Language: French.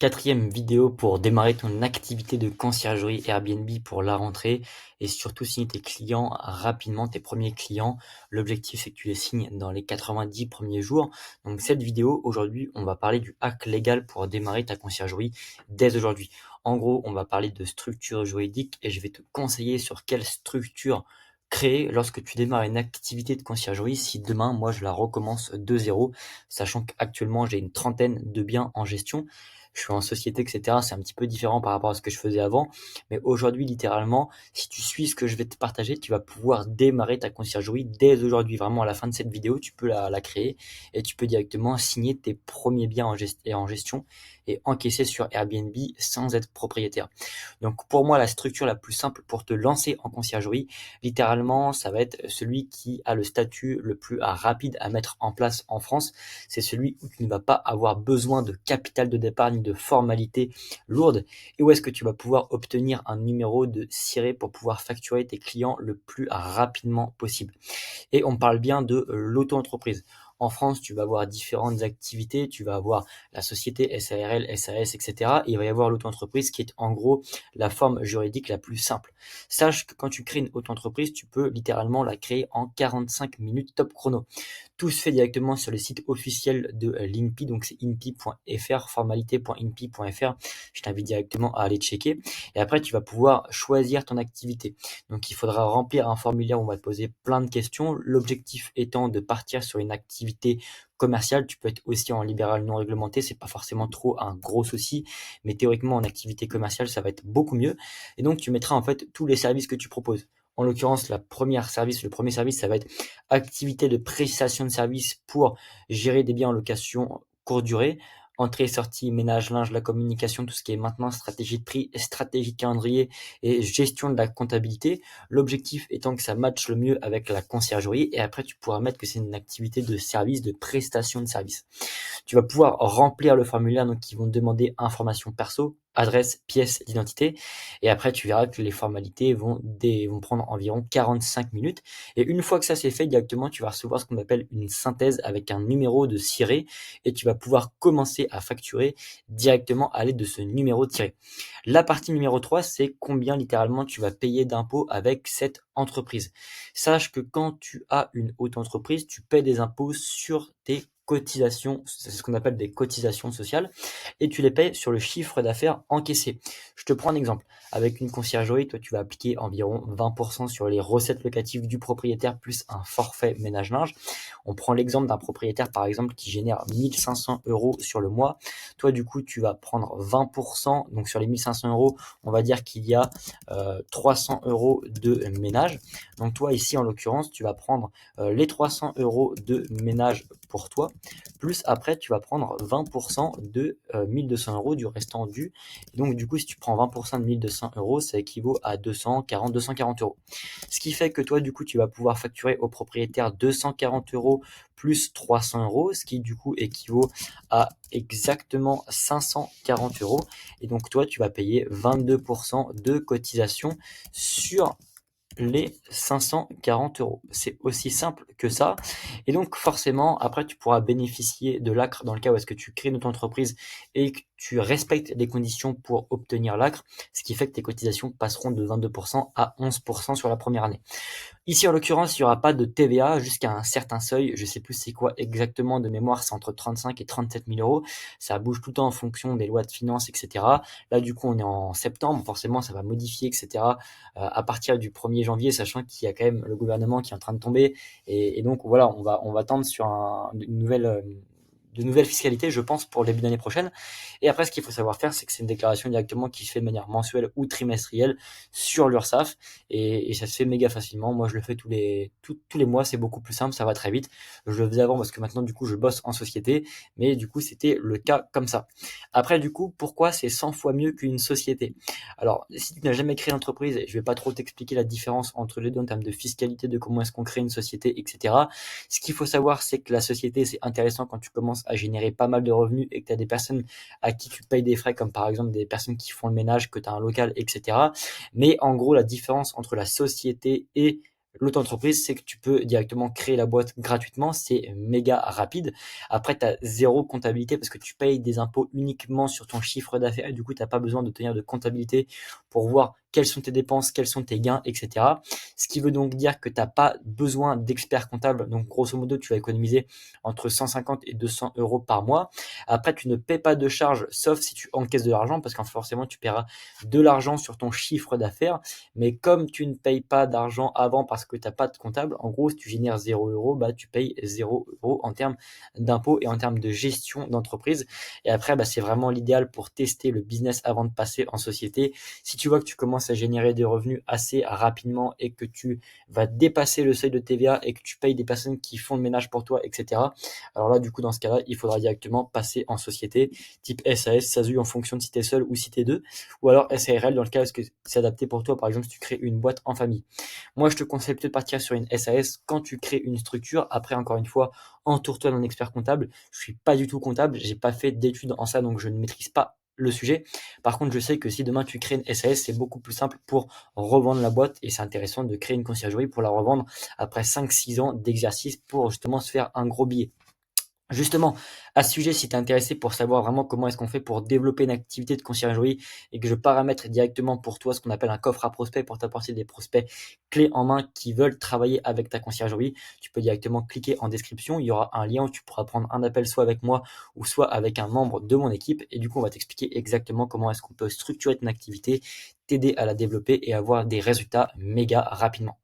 Quatrième vidéo pour démarrer ton activité de conciergerie Airbnb pour la rentrée et surtout signer tes clients rapidement, tes premiers clients. L'objectif, c'est que tu les signes dans les 90 premiers jours. Donc cette vidéo, aujourd'hui, on va parler du hack légal pour démarrer ta conciergerie dès aujourd'hui. En gros, on va parler de structure juridique et je vais te conseiller sur quelle structure créer lorsque tu démarres une activité de conciergerie si demain, moi, je la recommence de zéro, sachant qu'actuellement, j'ai une trentaine de biens en gestion. Je suis en société, etc. C'est un petit peu différent par rapport à ce que je faisais avant. Mais aujourd'hui, littéralement, si tu suis ce que je vais te partager, tu vas pouvoir démarrer ta conciergerie dès aujourd'hui. Vraiment, à la fin de cette vidéo, tu peux la créer et tu peux directement signer tes premiers biens en gestion et encaisser sur Airbnb sans être propriétaire. Donc, pour moi, la structure la plus simple pour te lancer en conciergerie, littéralement, ça va être celui qui a le statut le plus rapide à mettre en place en France. C'est celui où tu ne vas pas avoir besoin de capital de départ ni de formalités lourdes et où est-ce que tu vas pouvoir obtenir un numéro de ciré pour pouvoir facturer tes clients le plus rapidement possible. Et on parle bien de l'auto-entreprise. En France, tu vas avoir différentes activités, tu vas avoir la société SARL, SAS, etc. Et il va y avoir l'auto-entreprise qui est en gros la forme juridique la plus simple. Sache que quand tu crées une auto-entreprise, tu peux littéralement la créer en 45 minutes top chrono. Tout se fait directement sur le site officiel de l'INPI, donc c'est inpi.fr, formalité.inpi.fr. Je t'invite directement à aller checker. Et après, tu vas pouvoir choisir ton activité. Donc, il faudra remplir un formulaire où on va te poser plein de questions. L'objectif étant de partir sur une activité commerciale. Tu peux être aussi en libéral non réglementé, c'est pas forcément trop un gros souci, mais théoriquement en activité commerciale, ça va être beaucoup mieux. Et donc, tu mettras en fait tous les services que tu proposes. En l'occurrence, le premier service, ça va être activité de prestation de service pour gérer des biens en location courte durée, entrée, sortie, ménage, linge, la communication, tout ce qui est maintenance, stratégie de prix, stratégie de calendrier et gestion de la comptabilité. L'objectif étant que ça matche le mieux avec la conciergerie et après tu pourras mettre que c'est une activité de service, de prestation de service. Tu vas pouvoir remplir le formulaire donc qui vont te demander informations perso, adresse, pièce d'identité et après tu verras que les formalités vont prendre environ 45 minutes et une fois que ça c'est fait directement tu vas recevoir ce qu'on appelle une synthèse avec un numéro de ciré et tu vas pouvoir commencer à facturer directement à l'aide de ce numéro de ciré. La partie numéro 3 c'est combien littéralement tu vas payer d'impôts avec cette entreprise. Sache que quand tu as une haute entreprise, tu paies des impôts sur tes cotisations, c'est ce qu'on appelle des cotisations sociales, et tu les payes sur le chiffre d'affaires encaissé. Je te prends un exemple. Avec une conciergerie, toi, tu vas appliquer environ 20% sur les recettes locatives du propriétaire plus un forfait ménage-linge. On prend l'exemple d'un propriétaire, par exemple, qui génère 1500 euros sur le mois. Toi, du coup, tu vas prendre 20%. Donc, sur les 1500 euros, on va dire qu'il y a 300 euros de ménage. Donc, toi, ici, en l'occurrence, tu vas prendre les 300 euros de ménage pour toi, plus après tu vas prendre 20% de 1200 euros du restant dû. Et donc du coup si tu prends 20% de 1200 euros, ça équivaut à 240 euros. Ce qui fait que toi du coup tu vas pouvoir facturer au propriétaire 240 euros plus 300 euros, ce qui du coup équivaut à exactement 540 euros. Et donc toi tu vas payer 22% de cotisation sur les 540 euros. C'est aussi simple que ça. Et donc, forcément, après, tu pourras bénéficier de l'ACRE dans le cas où est-ce que tu crées notre entreprise et que tu respectes les conditions pour obtenir l'ACRE, ce qui fait que tes cotisations passeront de 22% à 11% sur la première année. Ici, en l'occurrence, il n'y aura pas de TVA jusqu'à un certain seuil. Je sais plus c'est quoi exactement de mémoire, c'est entre 35 et 37 000 euros. Ça bouge tout le temps en fonction des lois de finances, etc. Là, du coup, on est en septembre. Forcément, ça va modifier, etc. À partir du 1er janvier, sachant qu'il y a quand même le gouvernement qui est en train de tomber. Et donc, voilà, on va tendre sur une nouvelle, de nouvelles fiscalités, je pense, pour le début d'année prochaine. Et après, ce qu'il faut savoir faire, c'est que c'est une déclaration directement qui se fait de manière mensuelle ou trimestrielle sur l'URSSAF. Et ça se fait méga facilement. Moi, je le fais tous les mois. C'est beaucoup plus simple. Ça va très vite. Je le faisais avant parce que maintenant, du coup, je bosse en société. Mais du coup, c'était le cas comme ça. Après, du coup, pourquoi c'est 100 fois mieux qu'une société? Alors, si tu n'as jamais créé d'entreprise, je vais pas trop t'expliquer la différence entre les deux en termes de fiscalité, de comment est-ce qu'on crée une société, etc. Ce qu'il faut savoir, c'est que la société, c'est intéressant quand tu commences à générer pas mal de revenus et que tu as des personnes à qui tu payes des frais, comme par exemple des personnes qui font le ménage, que tu as un local, etc. Mais en gros, la différence entre la société et L'auto-entreprise, c'est que tu peux directement créer la boîte gratuitement, c'est méga rapide. Après, tu as 0 comptabilité parce que tu payes des impôts uniquement sur ton chiffre d'affaires et du coup, tu as pas besoin de tenir de comptabilité pour voir quelles sont tes dépenses, quels sont tes gains, etc. Ce qui veut donc dire que tu as pas besoin d'expert comptable. Donc, grosso modo, tu vas économiser entre 150 et 200 euros par mois. Après, tu ne paies pas de charges, sauf si tu encaisses de l'argent, parce que forcément, tu paieras de l'argent sur ton chiffre d'affaires. Mais comme tu ne payes pas d'argent avant parce que tu n'as pas de comptable, en gros, si tu génères 0 euros, bah, tu payes 0 euros en termes d'impôts et en termes de gestion d'entreprise. Et après, bah, c'est vraiment l'idéal pour tester le business avant de passer en société. Si tu vois que tu commences à générer des revenus assez rapidement et que tu vas dépasser le seuil de TVA et que tu payes des personnes qui font le ménage pour toi, etc. Alors là, du coup, dans ce cas-là, il faudra directement passer en société, type SAS, SASU en fonction de si tu es seul ou si tu es deux, ou alors SARL dans le cas où c'est adapté pour toi, par exemple, si tu crées une boîte en famille. Moi, je te conseille plutôt de partir sur une SAS quand tu crées une structure. Après, encore une fois, entoure-toi d'un expert comptable. Je suis pas du tout comptable, j'ai pas fait d'études en ça, donc je ne maîtrise pas le sujet. Par contre, je sais que si demain tu crées une SAS, c'est beaucoup plus simple pour revendre la boîte et c'est intéressant de créer une conciergerie pour la revendre après 5-6 ans d'exercice pour justement se faire un gros billet. Justement, à ce sujet, si tu es intéressé pour savoir vraiment comment est-ce qu'on fait pour développer une activité de conciergerie et que je paramètre directement pour toi ce qu'on appelle un coffre à prospects pour t'apporter des prospects clés en main qui veulent travailler avec ta conciergerie, tu peux directement cliquer en description. Il y aura un lien où tu pourras prendre un appel soit avec moi ou soit avec un membre de mon équipe. Et du coup, on va t'expliquer exactement comment est-ce qu'on peut structurer ton activité, t'aider à la développer et avoir des résultats méga rapidement.